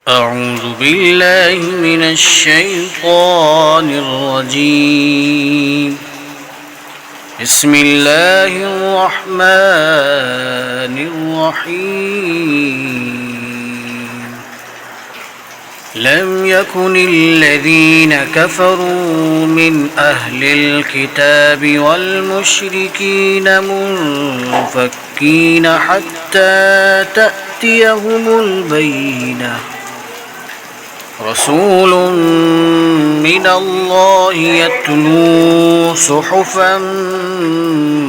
أعوذ بالله من الشيطان الرجيم. بسم الله الرحمن الرحيم. لم يكن الذين كفروا من أهل الكتاب والمشركين منفكين حتى تأتيهم البينة. رسول من الله يتلو صحفا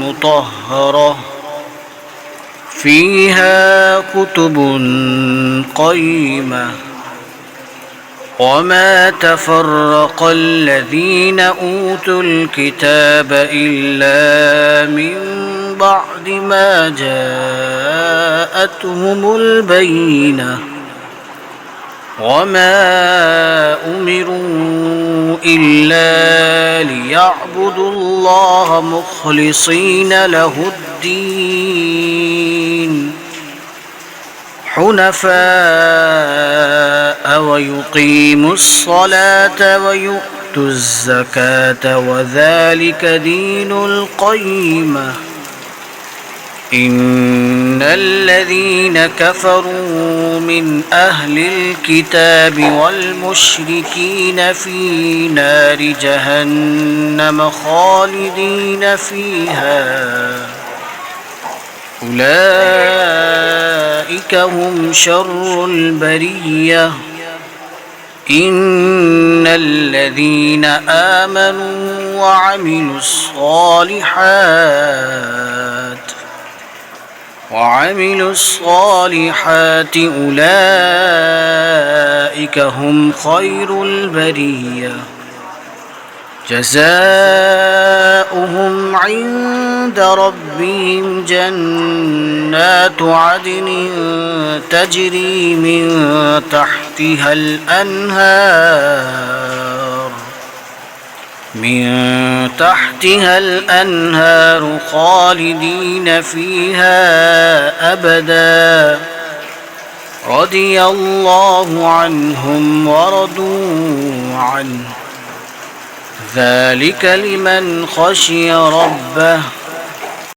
مطهرة فيها كتب قيمة. وما تفرق الذين أوتوا الكتاب إلا من بعد ما جاءتهم البينة. وما أمروا إلا ليعبدوا الله مخلصين له الدين حنفاء ويقيموا الصلاة ويؤتوا الزكاة وذلك دين القيمة. إن الذين كفروا من أهل الكتاب والمشركين في نار جهنم خالدين فيها أولئك هم شر البرية. إن الذين آمنوا وعملوا الصالحات أولئك هم خير البرية. جزاؤهم عند ربهم جنات عدن تجري من تحتها الأنهار خالدين فيها أبدا. رضي الله عنهم ورضوا عنه ذلك لمن خشي ربه.